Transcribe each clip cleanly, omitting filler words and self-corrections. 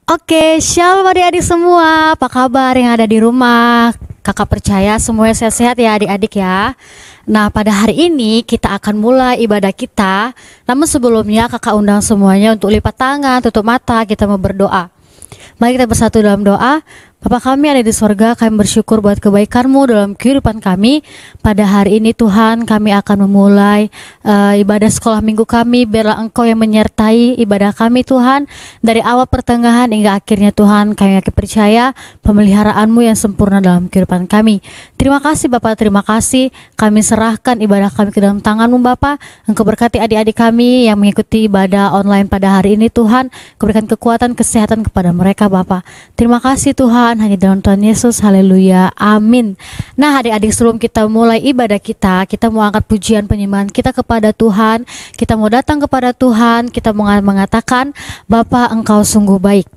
Oke, shalom adik-adik semua. Apa kabar yang ada di rumah? Kakak percaya semuanya sehat-sehat ya adik-adik ya. Nah, pada hari ini kita akan mulai ibadah kita. Namun sebelumnya kakak undang semuanya untuk lipat tangan, tutup mata, kita mau berdoa. Mari kita bersatu dalam doa. Bapa kami ada di sorga, kami bersyukur buat kebaikan-Mu dalam kehidupan kami. Pada hari ini Tuhan, kami akan memulai ibadah sekolah minggu kami. Biarlah Engkau yang menyertai ibadah kami Tuhan. Dari awal pertengahan hingga akhirnya Tuhan, kami yakin percaya pemeliharaan-Mu yang sempurna dalam kehidupan kami. Terima kasih Bapak, terima kasih. Kami serahkan ibadah kami ke dalam tangan-Mu Bapak. Engkau berkati adik-adik kami yang mengikuti ibadah online pada hari ini Tuhan. Kau berikan kekuatan, kesehatan kepada mereka Bapak. Terima kasih Tuhan. Hanya dalam Tuhan Yesus, haleluya, amin. Nah adik-adik, sebelum kita mulai ibadah kita mau angkat pujian penyembahan kita kepada Tuhan. Kita mau datang kepada Tuhan, kita mau mengatakan, Bapa Engkau sungguh baik.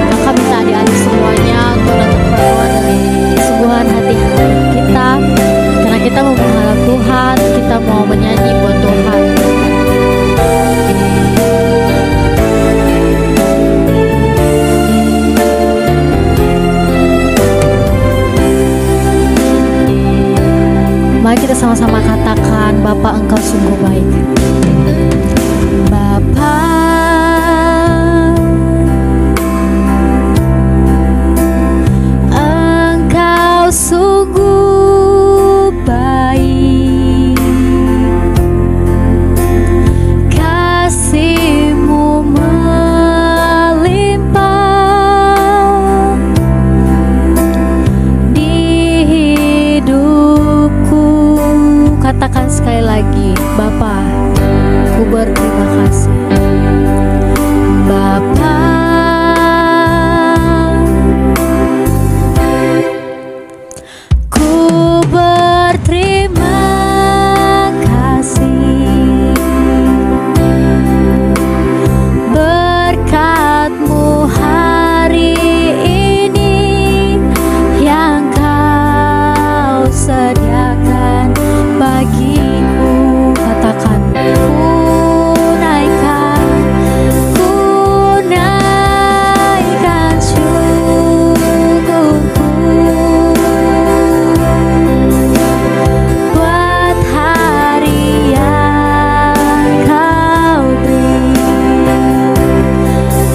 Maka minta adik-adik semuanya untuk datang berdoa dari kesungguhan hati kita, karena kita mau menghadap Tuhan, kita mau menyanyi buat Tuhan. Mari kita sama-sama katakan, Bapa Engkau sungguh baik. Bapa, Engkau sungguh baik. Kasih-Mu melimpah di hidupku. Katakan sekali lagi, Bapa, ku berterima kasih. Bapa, ku berterima kasih. Berkat-Mu hari ini yang Kau sediakan bagiku. Katakan, ku naikkan syukurku buat hari yang Kau beri.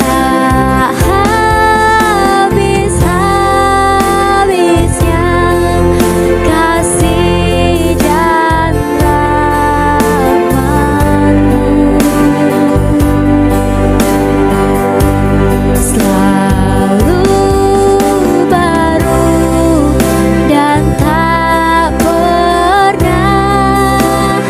Tak habis-habisnya kasih dan rahmat-Mu, selalu baru dan tak pernah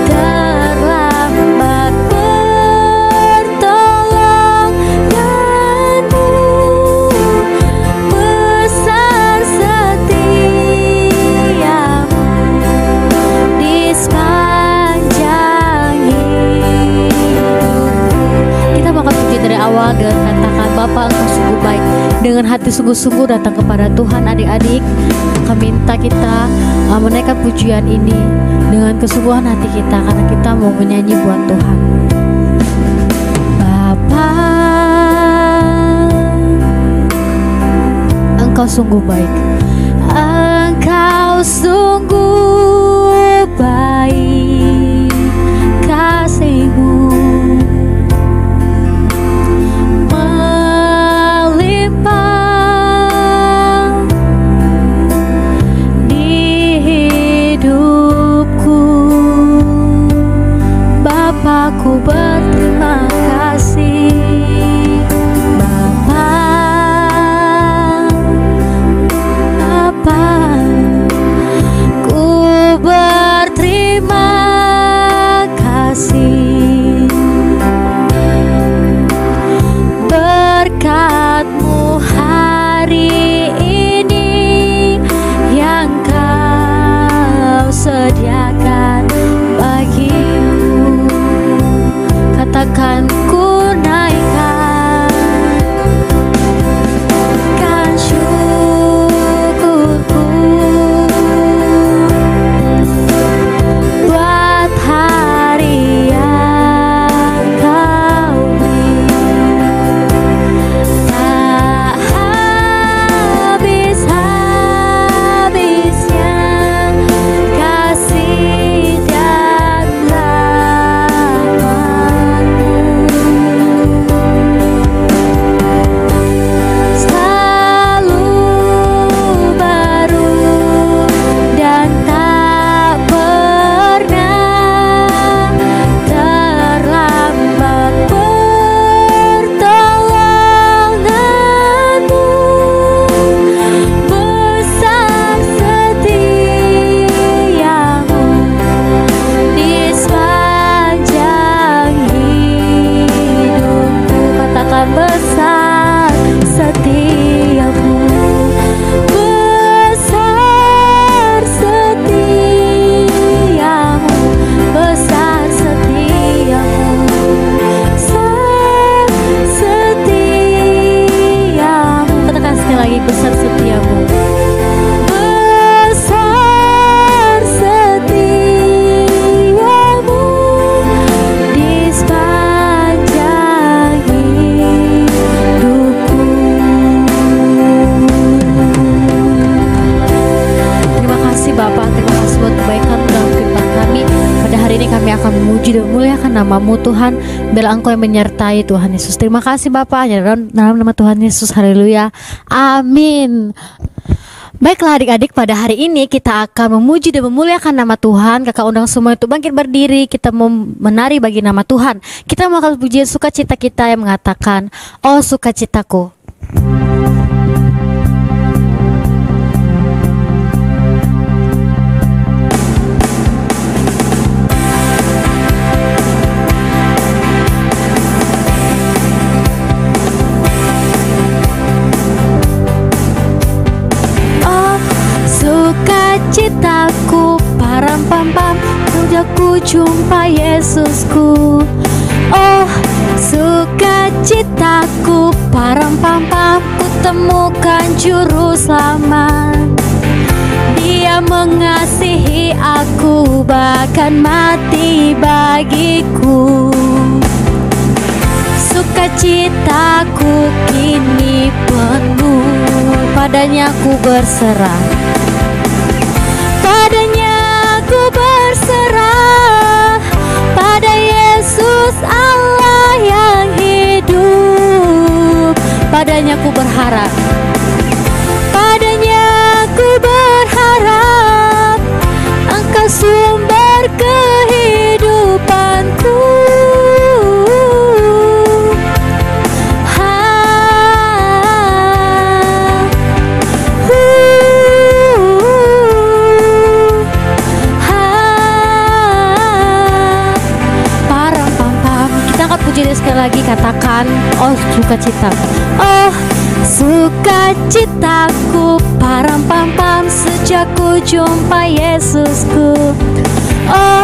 terlambat pertolongan-Mu. Besar setiamu di sepanjang hidupku. Kita bakal puji dari awal dengan katakan, Bapa Engkau sungguh baik. Dengan hati sungguh-sungguh datang kepada Tuhan adik-adik. Kami minta kita menaikkan pujian ini dengan kesungguhan hati kita, karena kita mau menyanyi buat Tuhan. Bapa, Engkau sungguh baik. Engkau sungguh baik. Kasih-Mu melimpah di hidupku. Bapakku berterima kasih. Bapa, ku berterima kasih. Berkat-Mu hari ini yang Kau sediakan bagiku. Katakan, ku naikkan syukurku buat hari yang Kau akan memuji dan memuliakan nama-Mu Tuhan. Biarlah Engkau yang menyertai Tuhan Yesus. Terima kasih Bapa, dalam nama Tuhan Yesus. Haleluya. Amin. Baiklah adik-adik, pada hari ini kita akan memuji dan memuliakan nama Tuhan. Kakak undang semua itu bangkit berdiri. Kita mau menari bagi nama Tuhan. Kita mau akan pujian sukacita kita yang mengatakan, oh sukacitaku. Sukacitaku, param pam pam, sudah ku jumpa Yesusku. Oh, sukacitaku, param pam pam, ku temukan juru selamat. Dia mengasihi aku, bahkan mati bagiku. Sukacitaku kini penuh, padanya ku berserah. Padanya ku berserah, pada Yesus Allah yang hidup. Padanya ku berharap, padanya ku berharap, Engkau sumber kehidupanku. Jadi sekali lagi katakan, oh sukacita. Oh sukacitaku, param pam pam, sejak ku jumpa Yesusku. Oh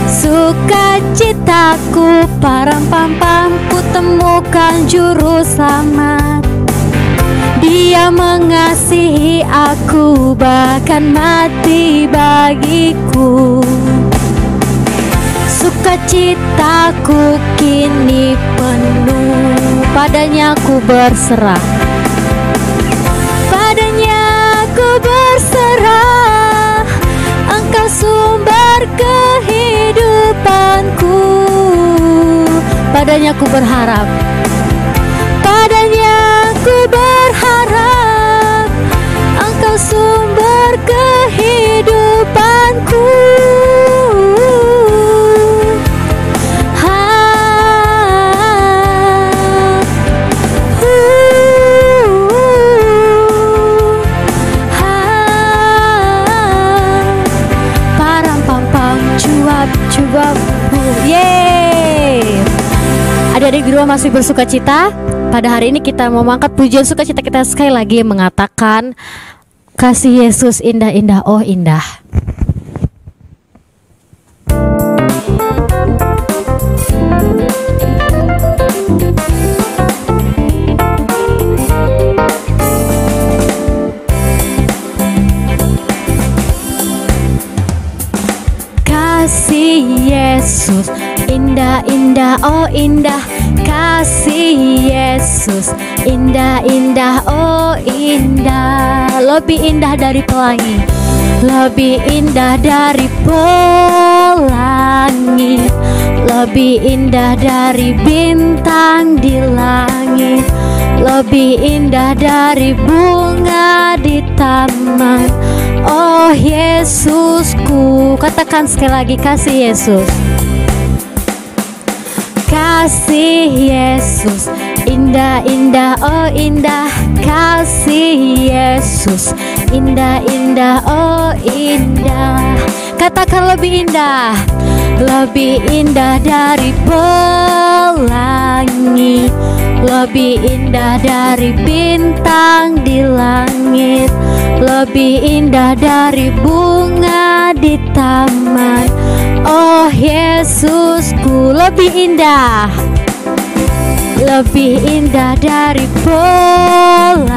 sukacitaku, param pam pam, ku temukan juru selamat. Dia mengasihi aku, bahkan mati bagiku. Sukacitaku kini penuh, padanya ku berserah. Padanya ku berserah, Engkau sumber kehidupanku. Padanya ku berharap, padanya ku berharap, Engkau sumber kehidupanku. Yeay. Adik-adik di rumah masih bersukacita? Pada hari ini kita mau mengangkat pujian sukacita kita sekali lagi mengatakan, kasih Yesus indah-indah, oh indah. Kasih Yesus indah-indah, oh indah. Kasih Yesus indah-indah, oh indah. Lebih indah dari pelangi, lebih indah dari pelangi, lebih indah dari bintang di langit, lebih indah dari bunga di taman. Oh Yesusku, katakan sekali lagi, kasih Yesus. Kasih Yesus indah-indah, oh indah. Kasih Yesus indah-indah, oh indah. Katakan lebih indah, lebih indah dari pelangi, lebih indah dari bintang di langit, lebih indah dari bunga di taman. Oh Yesusku, lebih indah, lebih indah dari pelangi,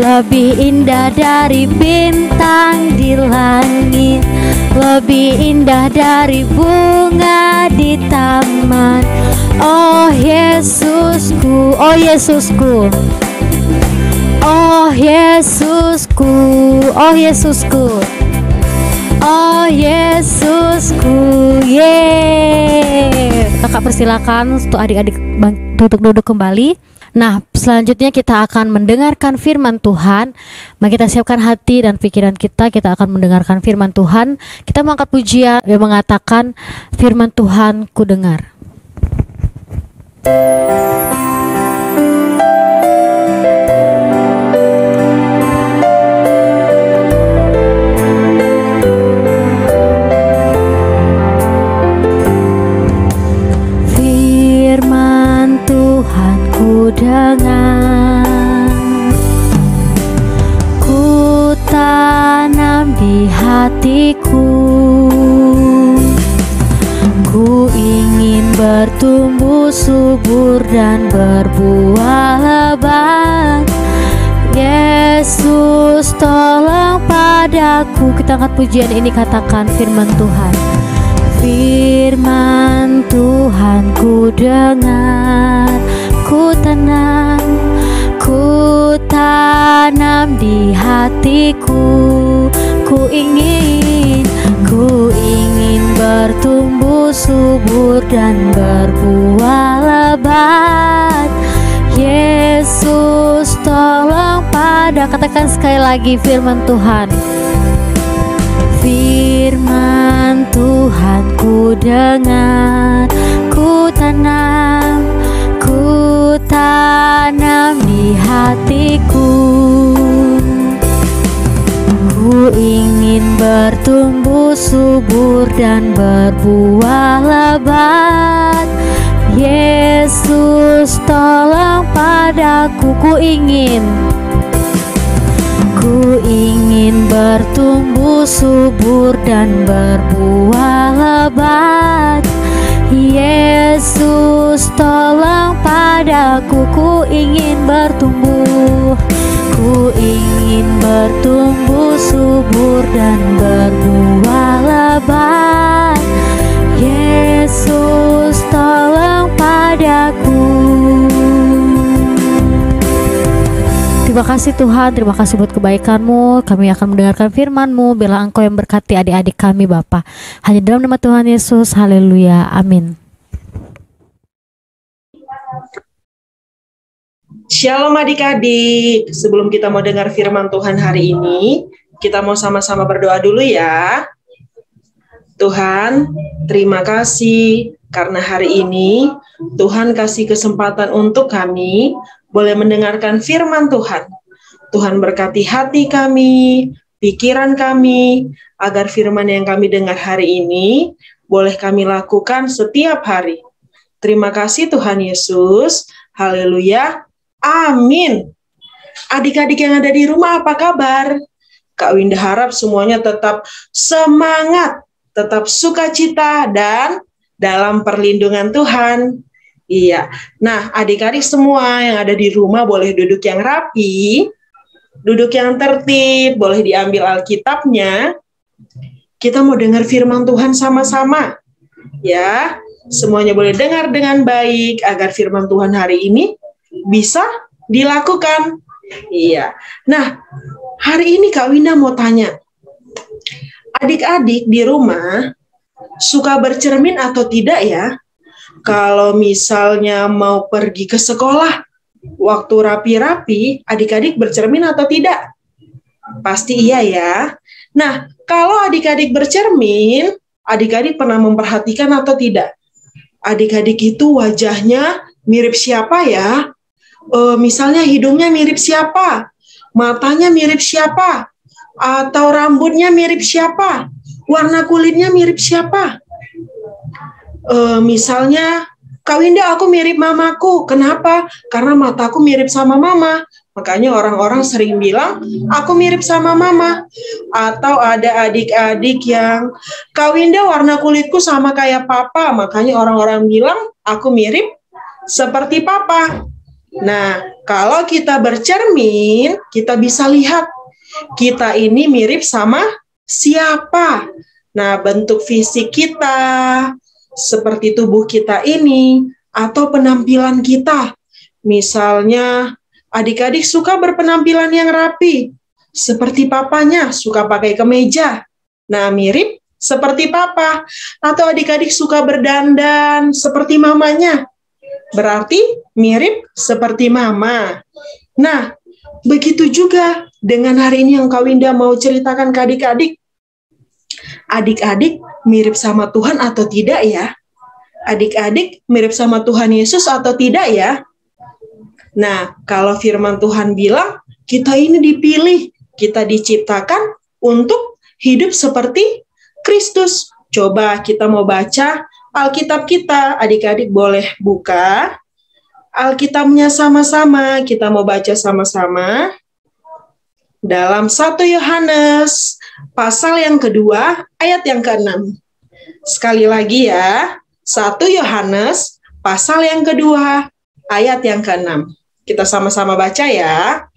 lebih indah dari bintang di langit, lebih indah dari bunga di taman. Oh Yesusku, oh Yesusku, oh Yesusku, oh Yesusku, oh Yesusku, Yeay. Kakak persilakan untuk adik-adik duduk kembali. Nah, selanjutnya kita akan mendengarkan firman Tuhan. Mari kita siapkan hati dan pikiran kita. Kita akan mendengarkan firman Tuhan. Kita mengangkat pujian yang mengatakan, firman Tuhan ku dengar. Dengar, ku tanam di hatiku, ku ingin bertumbuh subur dan berbuah lebat. Yesus tolong padaku. Kita angkat pujian ini, katakan firman Tuhan. Firman Tuhan ku dengar, ku tanam di hatiku, ku ingin bertumbuh subur dan berbuah lebat. Yesus tolong pada, katakan sekali lagi firman Tuhan. Firman Tuhan ku dengar, ku tanam di hatiku, ku ingin bertumbuh subur dan berbuah lebat. Yesus tolong padaku, ku ingin bertumbuh subur dan berbuah lebat. Yesus tolong padaku, ku ingin bertumbuh subur dan berbuah lebat. Yesus tolong padaku. Terima kasih Tuhan, terima kasih buat kebaikan-Mu. Kami akan mendengarkan firman-Mu. Biarlah Engkau yang berkati adik-adik kami Bapa. Hanya dalam nama Tuhan Yesus, haleluya, amin. Shalom adik-adik. Sebelum kita mau dengar firman Tuhan hari ini, kita mau sama-sama berdoa dulu ya. Tuhan, terima kasih karena hari ini Tuhan kasih kesempatan untuk kami boleh mendengarkan firman Tuhan. Tuhan berkati hati kami, pikiran kami, agar firman yang kami dengar hari ini boleh kami lakukan setiap hari. Terima kasih Tuhan Yesus. Haleluya. Amin. Adik-adik yang ada di rumah, apa kabar? Kak Winda harap semuanya tetap semangat, tetap sukacita, dan dalam perlindungan Tuhan. Iya. Nah, adik-adik semua yang ada di rumah boleh duduk yang rapi, duduk yang tertib, boleh diambil Alkitabnya. Kita mau dengar firman Tuhan sama-sama. Ya, semuanya boleh dengar dengan baik agar firman Tuhan hari ini bisa dilakukan. Iya. Nah, hari ini Kak Winda mau tanya. Adik-adik di rumah suka bercermin atau tidak ya? Kalau misalnya mau pergi ke sekolah, waktu rapi-rapi, adik-adik bercermin atau tidak? Pasti iya ya. Nah, kalau adik-adik bercermin, adik-adik pernah memperhatikan atau tidak? Adik-adik itu wajahnya mirip siapa ya? Misalnya hidungnya mirip siapa? Matanya mirip siapa? Atau rambutnya mirip siapa? Warna kulitnya mirip siapa? Misalnya, Kak Winda, aku mirip mamaku. Kenapa? Karena mataku mirip sama mama. Makanya orang-orang sering bilang, aku mirip sama mama. Atau ada adik-adik yang, Kak Winda, warna kulitku sama kayak papa. Makanya orang-orang bilang, aku mirip seperti papa. Nah, kalau kita bercermin, kita bisa lihat, kita ini mirip sama siapa. Nah, bentuk fisik kita, seperti tubuh kita ini, atau penampilan kita. Misalnya, adik-adik suka berpenampilan yang rapi, seperti papanya, suka pakai kemeja. Nah, mirip seperti papa, atau adik-adik suka berdandan seperti mamanya, berarti mirip seperti mama. Nah, begitu juga dengan hari ini yang Kak Winda mau ceritakan ke adik-adik. Adik-adik mirip sama Tuhan atau tidak ya? Adik-adik mirip sama Tuhan Yesus atau tidak ya? Nah, kalau firman Tuhan bilang, kita ini dipilih, kita diciptakan untuk hidup seperti Kristus. Coba kita mau baca Alkitab kita, adik-adik boleh buka Alkitabnya sama-sama, kita mau baca sama-sama. Dalam 1 Yohanes, pasal yang kedua, ayat yang ke-6. Sekali lagi ya, 1 Yohanes, pasal yang kedua, ayat yang ke-6. Kita sama-sama baca ya.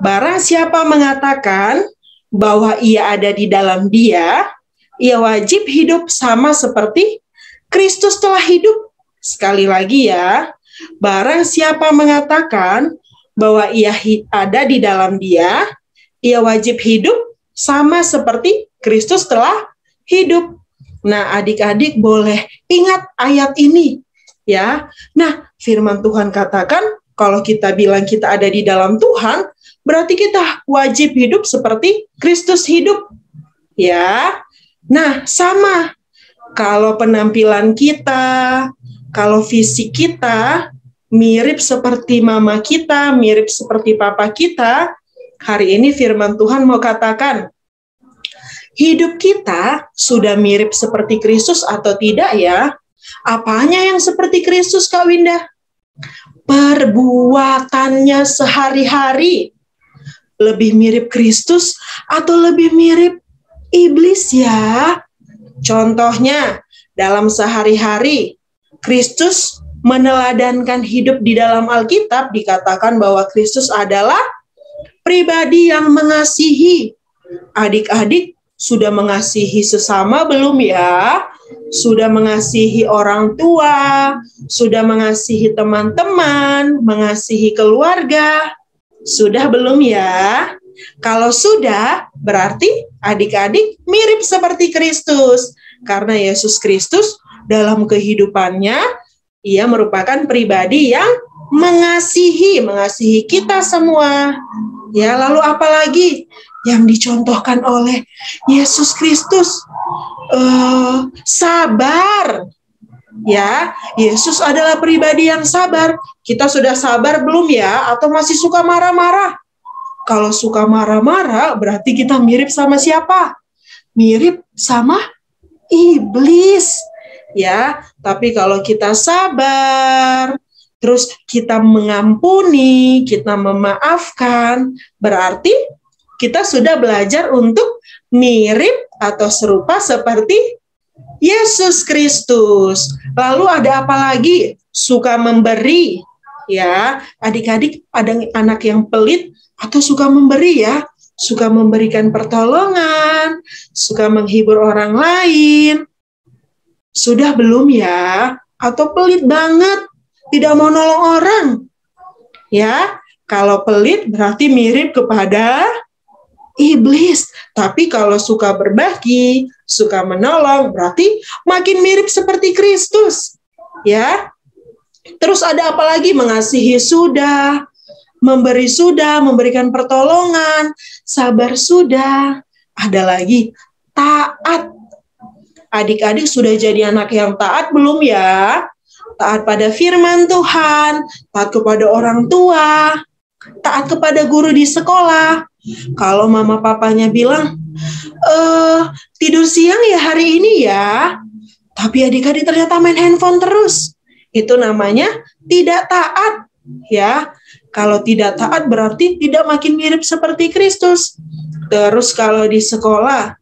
Barang siapa mengatakan bahwa ia ada di dalam Dia, ia wajib hidup sama seperti Kristus telah hidup. Sekali lagi ya, barang siapa mengatakan bahwa ia ada di dalam Dia, ia wajib hidup sama seperti Kristus telah hidup. Nah, adik-adik boleh ingat ayat ini ya. Nah, firman Tuhan katakan kalau kita bilang kita ada di dalam Tuhan, berarti kita wajib hidup seperti Kristus hidup. Ya. Nah, sama. Kalau penampilan kita, kalau fisik kita mirip seperti mama kita, mirip seperti papa kita, hari ini firman Tuhan mau katakan, hidup kita sudah mirip seperti Kristus atau tidak ya? Apanya yang seperti Kristus, Kak Winda? Perbuatannya sehari-hari lebih mirip Kristus atau lebih mirip iblis ya? Contohnya, dalam sehari-hari, Kristus meneladankan hidup di dalam Alkitab, dikatakan bahwa Kristus adalah pribadi yang mengasihi. Adik-adik sudah mengasihi sesama belum ya? Sudah mengasihi orang tua, sudah mengasihi teman-teman, mengasihi keluarga, sudah belum ya? Kalau sudah, berarti adik-adik mirip seperti Kristus. Karena Yesus Kristus dalam kehidupannya, ia merupakan pribadi yang mengasihi kita semua. Ya, lalu apalagi yang dicontohkan oleh Yesus Kristus? Sabar. Ya, Yesus adalah pribadi yang sabar. Kita sudah sabar belum ya? Atau masih suka marah-marah? Kalau suka marah-marah, berarti kita mirip sama siapa? Mirip sama iblis. Ya, tapi kalau kita sabar, terus kita mengampuni, kita memaafkan, berarti kita sudah belajar untuk mirip atau serupa seperti Yesus Kristus. Lalu ada apa lagi? Suka memberi. Ya, adik-adik ada anak yang pelit atau suka memberi ya? Suka memberikan pertolongan, suka menghibur orang lain. Sudah belum ya? Atau pelit banget, tidak mau nolong orang? Ya, kalau pelit berarti mirip kepada iblis. Tapi kalau suka berbagi, suka menolong, berarti makin mirip seperti Kristus. Ya. Terus ada apa lagi? Mengasihi sudah, memberi sudah, memberikan pertolongan, sabar sudah. Ada lagi taat. Adik-adik sudah jadi anak yang taat belum ya? Taat pada firman Tuhan, taat kepada orang tua, taat kepada guru di sekolah. Kalau mama papanya bilang, tidur siang ya hari ini ya, tapi adik-adik ternyata main handphone terus. Itu namanya tidak taat. Ya, kalau tidak taat berarti tidak makin mirip seperti Kristus. Terus kalau di sekolah,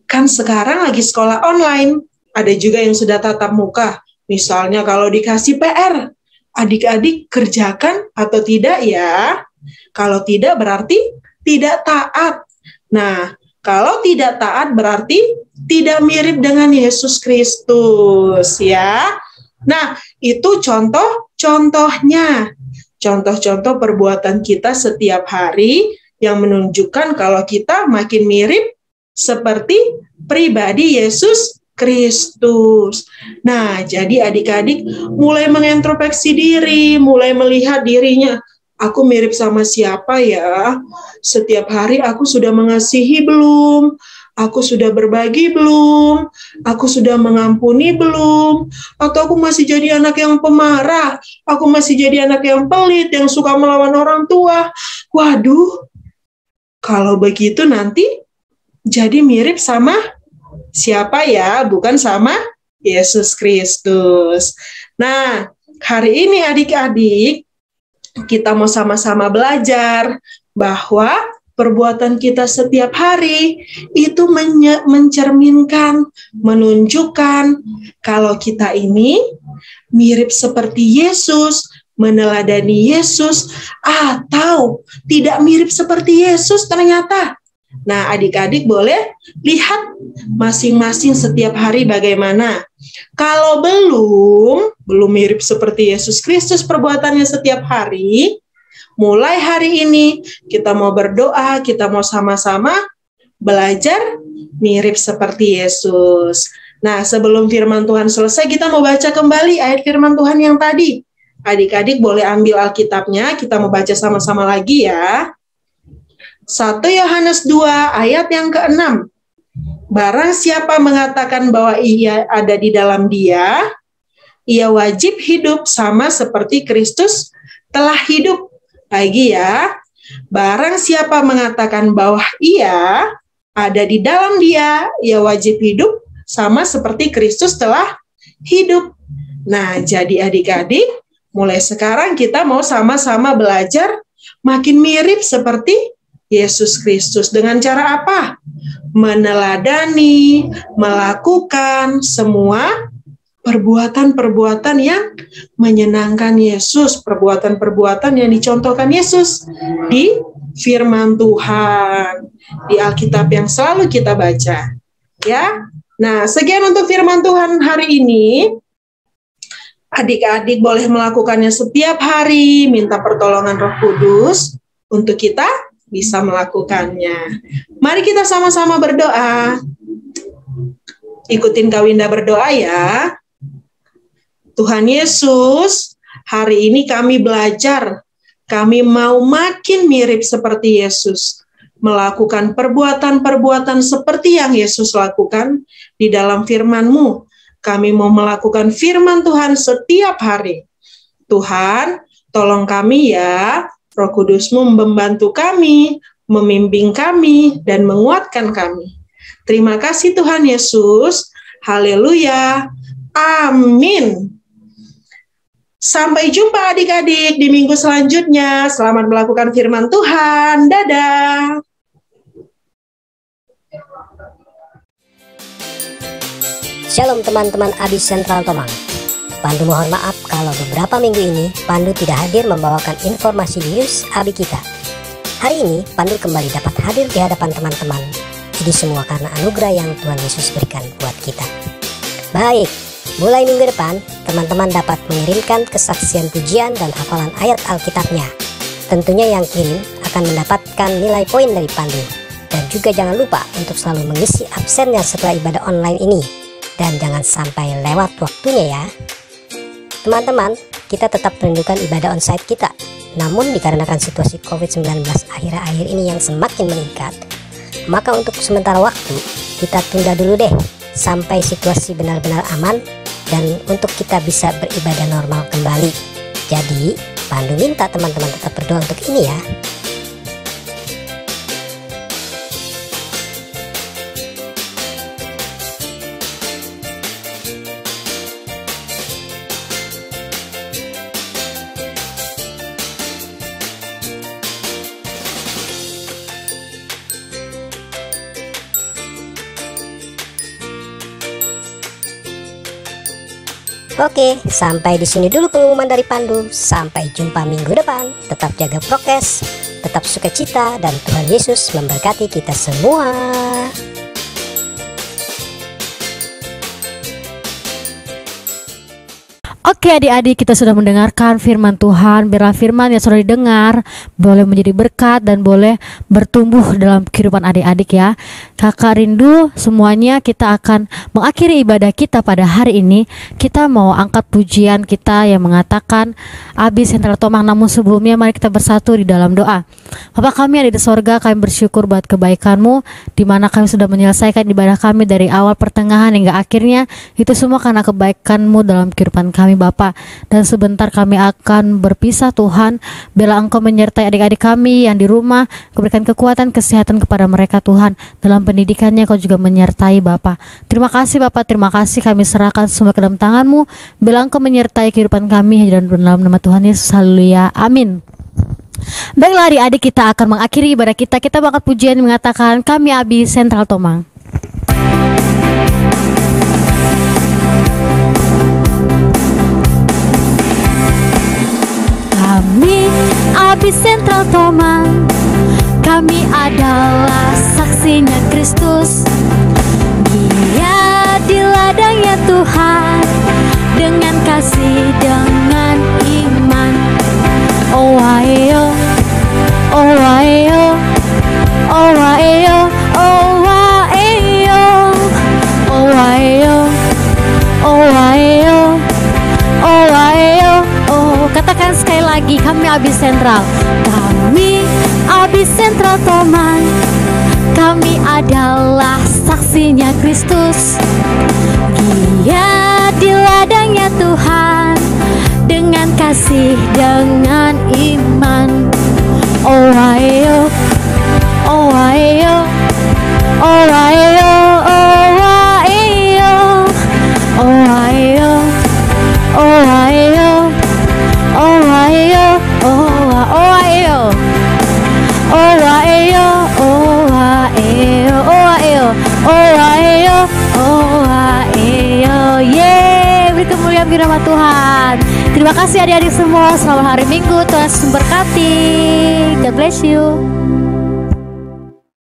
kan sekarang lagi sekolah online, ada juga yang sudah tatap muka. Misalnya kalau dikasih PR, adik-adik kerjakan atau tidak ya? Kalau tidak berarti tidak taat. Nah, kalau tidak taat berarti tidak mirip dengan Yesus Kristus ya. Nah, itu contoh-contohnya. Contoh-contoh perbuatan kita setiap hari yang menunjukkan kalau kita makin mirip seperti pribadi Yesus Kristus. Nah, jadi adik-adik mulai mengintrospeksi diri, mulai melihat dirinya. Aku mirip sama siapa ya? Setiap hari aku sudah mengasihi belum? Aku sudah berbagi belum? Aku sudah mengampuni belum? Atau aku masih jadi anak yang pemarah? Aku masih jadi anak yang pelit, yang suka melawan orang tua? Waduh, kalau begitu nanti jadi mirip sama siapa ya? Bukan sama Yesus Kristus. Nah, hari ini adik-adik, kita mau sama-sama belajar bahwa perbuatan kita setiap hari itu mencerminkan, menunjukkan kalau kita ini mirip seperti Yesus, meneladani Yesus, atau tidak mirip seperti Yesus ternyata. Nah, adik-adik boleh lihat masing-masing setiap hari bagaimana. Kalau belum mirip seperti Yesus Kristus perbuatannya setiap hari, mulai hari ini kita mau berdoa, kita mau sama-sama belajar mirip seperti Yesus. Nah, sebelum firman Tuhan selesai, kita mau baca kembali ayat firman Tuhan yang tadi. Adik-adik boleh ambil Alkitabnya, kita mau baca sama-sama lagi ya. 1 Yohanes 2 ayat yang ke-6. Barang siapa mengatakan bahwa ia ada di dalam dia, ia wajib hidup sama seperti Kristus telah hidup. Lagi ya, barang siapa mengatakan bahwa ia ada di dalam dia, ia wajib hidup sama seperti Kristus telah hidup. Nah, jadi adik-adik, mulai sekarang kita mau sama-sama belajar makin mirip seperti Yesus Kristus. Dengan cara apa? Meneladani, melakukan semua perbuatan-perbuatan yang menyenangkan Yesus, perbuatan-perbuatan yang dicontohkan Yesus di firman Tuhan, di Alkitab yang selalu kita baca. Ya. Nah, sekian untuk firman Tuhan hari ini. Adik-adik boleh melakukannya setiap hari, minta pertolongan Roh Kudus untuk kita bisa melakukannya. Mari kita sama-sama berdoa. Ikutin Kak Winda berdoa ya. Tuhan Yesus, hari ini kami belajar, kami mau makin mirip seperti Yesus, melakukan perbuatan-perbuatan seperti yang Yesus lakukan di dalam firman-Mu. Kami mau melakukan firman Tuhan setiap hari. Tuhan, tolong kami ya, Roh Kudus-Mu membantu kami, membimbing kami, dan menguatkan kami. Terima kasih Tuhan Yesus. Haleluya. Amin. Sampai jumpa adik-adik di minggu selanjutnya. Selamat melakukan firman Tuhan. Dadah. Shalom teman-teman Abi Sentral Tomang. Pandu mohon maaf kalau beberapa minggu ini Pandu tidak hadir membawakan informasi news Abi kita. Hari ini Pandu kembali dapat hadir di hadapan teman-teman. Ini semua karena anugerah yang Tuhan Yesus berikan buat kita. Baik, mulai minggu depan teman-teman dapat mengirimkan kesaksian pujian dan hafalan ayat Alkitabnya. Tentunya yang kirim akan mendapatkan nilai poin dari Pandu. Dan juga jangan lupa untuk selalu mengisi absennya setelah ibadah online ini. Dan jangan sampai lewat waktunya ya. Teman-teman, kita tetap merindukan ibadah onsite kita. Namun dikarenakan situasi COVID-19 akhir-akhir ini yang semakin meningkat, maka untuk sementara waktu kita tunda dulu deh sampai situasi benar-benar aman dan untuk kita bisa beribadah normal kembali. Jadi, Pandu minta teman-teman tetap berdoa untuk ini ya. Oke, sampai di sini dulu pengumuman dari Pandu. Sampai jumpa minggu depan. Tetap jaga prokes, tetap sukacita, dan Tuhan Yesus memberkati kita semua. Oke adik-adik, kita sudah mendengarkan firman Tuhan. Biarlah firman yang sudah didengar boleh menjadi berkat dan boleh bertumbuh dalam kehidupan adik-adik ya. Kakak rindu semuanya kita akan mengakhiri ibadah kita pada hari ini. Kita mau angkat pujian kita yang mengatakan Abi Sentral Tomang. Namun sebelumnya mari kita bersatu di dalam doa. Bapa kami yang ada di sorga, kami bersyukur buat kebaikan-Mu, di mana kami sudah menyelesaikan ibadah kami dari awal pertengahan hingga akhirnya. Itu semua karena kebaikan-Mu dalam kehidupan kami Bapa. Dan sebentar kami akan berpisah Tuhan. Bila Engkau menyertai adik-adik kami yang di rumah, berikan kekuatan kesehatan kepada mereka Tuhan. Dalam pendidikannya Kau juga menyertai Bapa. Terima kasih Bapa, terima kasih, kami serahkan semua ke dalam tangan-Mu. Bila Engkau menyertai kehidupan kami dan dalam nama Tuhan Yesus, haleluya, amin. Baiklah adik-adik, kita akan mengakhiri ibadah kita. Kita angkat pujian mengatakan kami Abi Sentral Tomang. Kami Abi Sentral Tomang, kami adalah saksinya Kristus. Dia di ladangnya Tuhan, dengan kasih, dengan iman. Oh ayo, oh ayo, oh ayo, oh ayo, oh ayo, oh ayo, oh ayo. Oh, katakan sekali lagi, kami Abi Sentral. Kami Abi Sentral Tomang, kami adalah saksinya Kristus. Dia di ladangnya Tuhan, dengan kasih, dengan iman. Oh ayo, oh ayo, oh ayo, oh ayo, oh ayo, oh ayo, oh ayo, oh ayo, oh ayo, oh ayo, oh ayo, oh ayo, oh ayo. Yeay, beri kemuliaan bagi nama Tuhan. Terima kasih adik-adik semua. Selamat hari Minggu. Tuhan Yesus memberkati. God bless you.